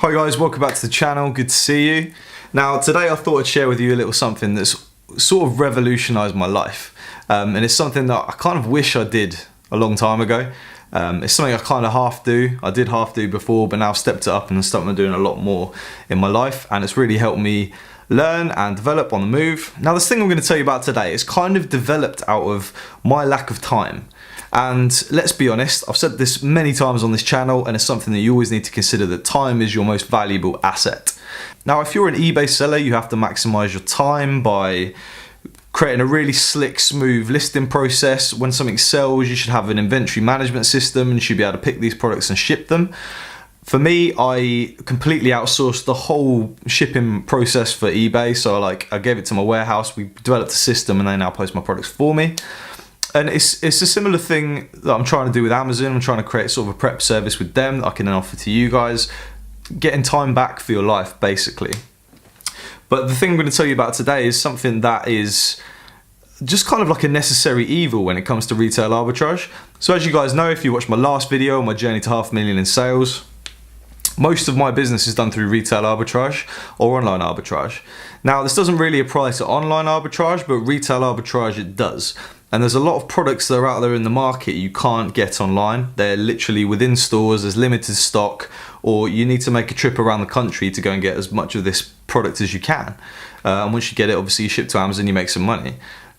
Hi guys, welcome back to the channel, good to see you. Now today I thought I'd share with you a little something that's sort of revolutionised my life. And it's something that I kind of wish I did a long time ago. It's something I kind of half do. I did half do before, but now I've stepped it up and started doing a lot more in my life, and it's really helped me learn and develop on the move. Now this thing I'm going to tell you about today is kind of developed out of my lack of time. And let's be honest, I've said this many times on this channel, and it's something that you always need to consider, that time is your most valuable asset. Now, if you're an eBay seller, you have to maximize your time by creating a really slick, smooth listing process. When something sells, you should have an inventory management system and you should be able to pick these products and ship them. For me, I completely outsourced the whole shipping process for eBay. So I gave it to my warehouse, we developed a system, and they now post my products for me. And it's a similar thing that I'm trying to do with Amazon. I'm trying to create sort of a prep service with them that I can then offer to you guys. Getting time back for your life, basically. But the thing I'm going to tell you about today is something that is just kind of like a necessary evil when it comes to retail arbitrage. So as you guys know, if you watched my last video on my journey to $500,000 in sales, most of my business is done through retail arbitrage or online arbitrage. Now, this doesn't really apply to online arbitrage, but retail arbitrage it does. And there's a lot of products that are out there in the market you can't get online. They're literally within stores, there's limited stock, or you need to make a trip around the country to go and get as much of this product as you can. And once you get it, obviously you ship to Amazon, you make some money.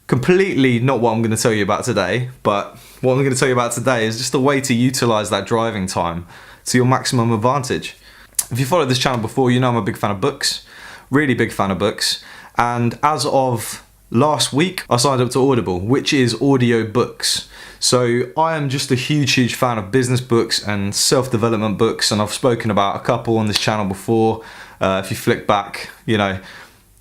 Completely not what I'm going to tell you about today, but what I'm going to tell you about today is just a way to utilize that driving time to your maximum advantage. If you followed this channel before, you know I'm a big fan of books, really big fan of books. And as of last week, I signed up to Audible, which is audiobooks. So I am just a huge fan of business books and self-development books, and I've spoken about a couple on this channel before. If you flick back, you know,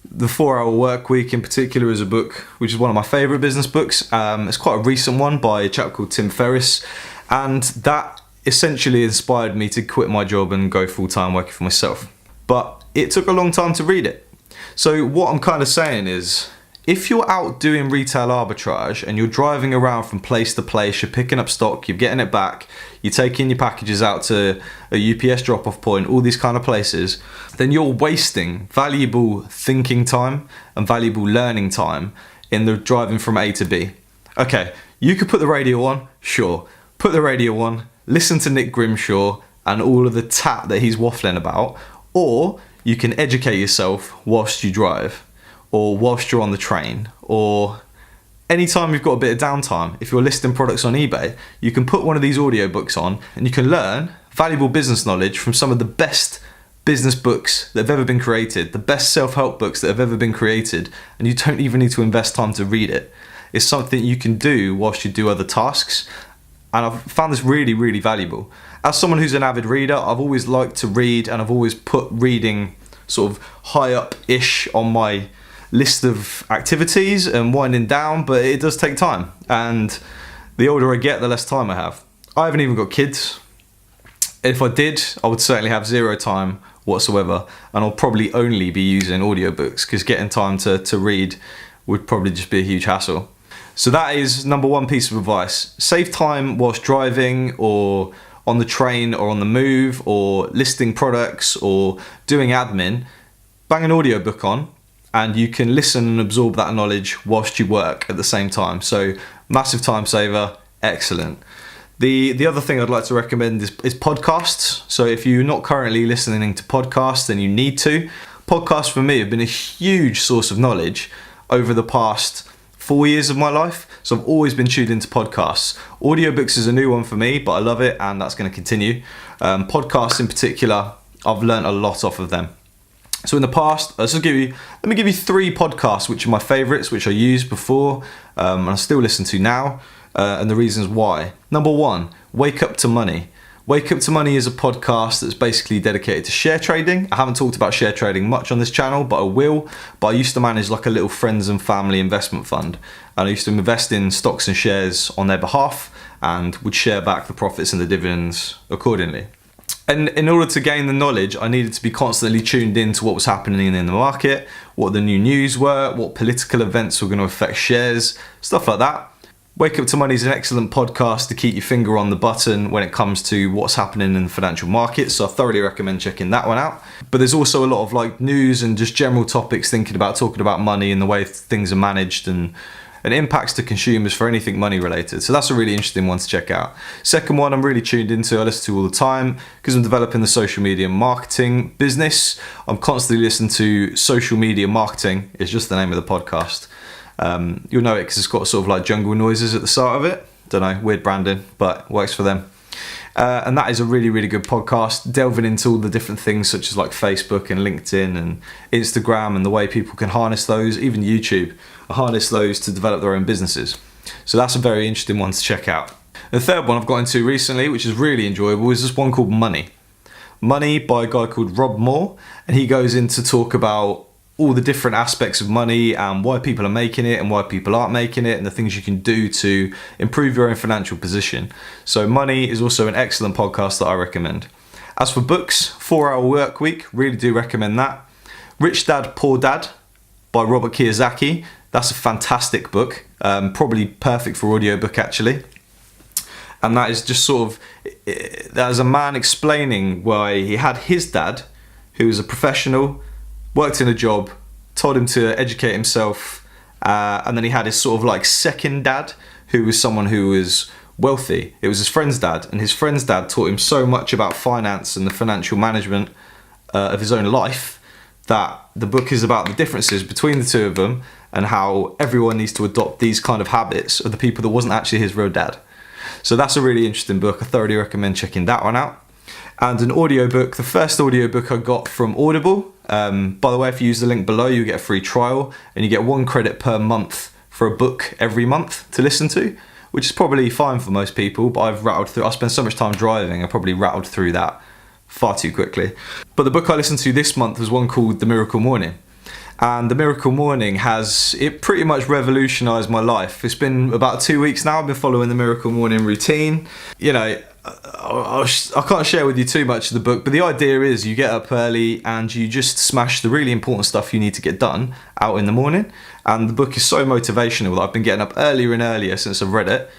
The 4-Hour Work Week in particular is a book which is one of my favorite business books. It's quite a recent one by a chap called Tim Ferriss, and that essentially inspired me to quit my job and go full-time working for myself. But it took a long time to read it. So what I'm kind of saying is, if you're out doing retail arbitrage and you're driving around from place to place, you're picking up stock, you're getting it back, you're taking your packages out to a UPS drop-off point, all these kind of places, then you're wasting valuable thinking time and valuable learning time in the driving from A to B. Okay, you could put the radio on, sure. Put the radio on, listen to Nick Grimshaw and all of the tat that he's waffling about, or you can educate yourself whilst you drive, or whilst you're on the train, or anytime you've got a bit of downtime. If you're listing products on eBay, you can put one of these audiobooks on and you can learn valuable business knowledge from some of the best business books that have ever been created, the best self-help books that have ever been created, and you don't even need to invest time to read it. It's something you can do whilst you do other tasks, and I've found this really valuable. As someone who's an avid reader, I've always liked to read, and I've always put reading sort of high up-ish on my list of activities and winding down, but it does take time, and the older I get, the less time I have. I haven't even got kids. If I did, I would certainly have zero time whatsoever, and I'll probably only be using audiobooks, because getting time to read would probably just be a huge hassle. So that is number one piece of advice. Save time whilst driving, or on the train, or on the move, or listing products, or doing admin. Bang an audiobook on, and you can listen and absorb that knowledge whilst you work at the same time. So massive time saver, excellent. The other thing I'd like to recommend is podcasts. So if you're not currently listening to podcasts, then you need to. Podcasts for me have been a huge source of knowledge over the past 4 years of my life. So I've always been tuned into podcasts. Audiobooks is a new one for me, but I love it, and that's going to continue. Podcasts in particular, I've learned a lot off of them. So in the past, let me give you 3 podcasts which are my favorites, which I used before and I still listen to now, and the reasons why. Number 1, Wake Up to Money. Wake Up to Money is a podcast that's basically dedicated to share trading. I haven't talked about share trading much on this channel, but I will. But I used to manage like a little friends and family investment fund, and I used to invest in stocks and shares on their behalf and would share back the profits and the dividends accordingly. And in order to gain the knowledge, I needed to be constantly tuned in to what was happening in the market, what the new news were, what political events were going to affect shares, stuff like that. Wake Up to Money is an excellent podcast to keep your finger on the button when it comes to what's happening in the financial markets, so I thoroughly recommend checking that one out. But there's also a lot of like news and just general topics talking about money and the way things are managed and impacts to consumers for anything money related. So that's a really interesting one to check out. Second one I'm really tuned into, I listen to all the time because I'm developing the social media marketing business. I'm constantly listening to Social Media Marketing, it's just the name of the podcast. You'll know it because it's got sort of like jungle noises at the start of it. Don't know, weird branding, but works for them. And that is a really, really good podcast, delving into all the different things such as like Facebook and LinkedIn and Instagram and the way people can harness those, even YouTube, harness those to develop their own businesses. So that's a very interesting one to check out. The third one I've got into recently, which is really enjoyable, is this one called Money. Money by a guy called Rob Moore, and he goes in to talk about all the different aspects of money and why people are making it and why people aren't making it and the things you can do to improve your own financial position. So Money is also an excellent podcast that I recommend. As for books, 4 Hour Work Week, really do recommend that. Rich Dad, Poor Dad by Robert Kiyosaki. That's a fantastic book, probably perfect for audiobook actually. And that is just sort of, that is a man explaining why he had his dad, who was a professional, worked in a job, told him to educate himself, and then he had his sort of like second dad, who was someone who was wealthy. It was his friend's dad, and his friend's dad taught him so much about finance and the financial management of his own life that the book is about the differences between the two of them and how everyone needs to adopt these kind of habits of the people that wasn't actually his real dad. So that's a really interesting book. I thoroughly recommend checking that one out. And an audiobook, the first audiobook I got from Audible. By the way, if you use the link below, you get a free trial and you get 1 credit per month for a book every month to listen to, which is probably fine for most people, but I spent so much time driving, I probably rattled through that far too quickly. But the book I listened to this month was one called The Miracle Morning. And The Miracle Morning it pretty much revolutionized my life. It's been about 2 weeks now, I've been following the Miracle Morning routine. You know, I can't share with you too much of the book, but the idea is you get up early and you just smash the really important stuff you need to get done out in the morning. And the book is so motivational that I've been getting up earlier and earlier since I've read it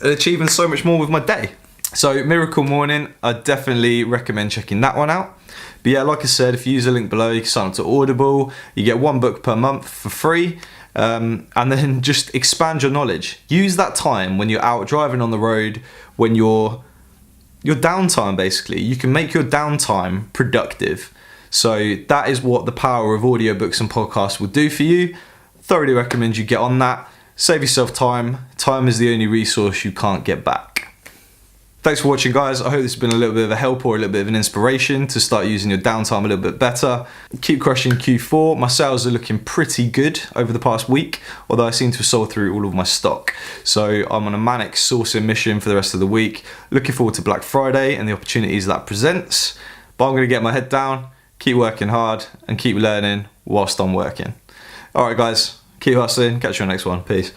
and achieving so much more with my day. So Miracle Morning, I definitely recommend checking that one out. But yeah, like I said, if you use the link below, you can sign up to Audible, you get 1 book per month for free. And then just expand your knowledge. Use that time when you're out driving on the road, when your downtime basically. You can make your downtime productive. So that is what the power of audiobooks and podcasts will do for you. Thoroughly recommend you get on that. Save yourself time. Time is the only resource you can't get back. Thanks for watching, guys. I hope this has been a little bit of a help or a little bit of an inspiration to start using your downtime a little bit better. Keep crushing Q4. My sales are looking pretty good over the past week, although I seem to have sold through all of my stock. So I'm on a manic sourcing mission for the rest of the week. Looking forward to Black Friday and the opportunities that presents. But I'm going to get my head down, keep working hard, and keep learning whilst I'm working. All right, guys. Keep hustling. Catch you on the next one. Peace.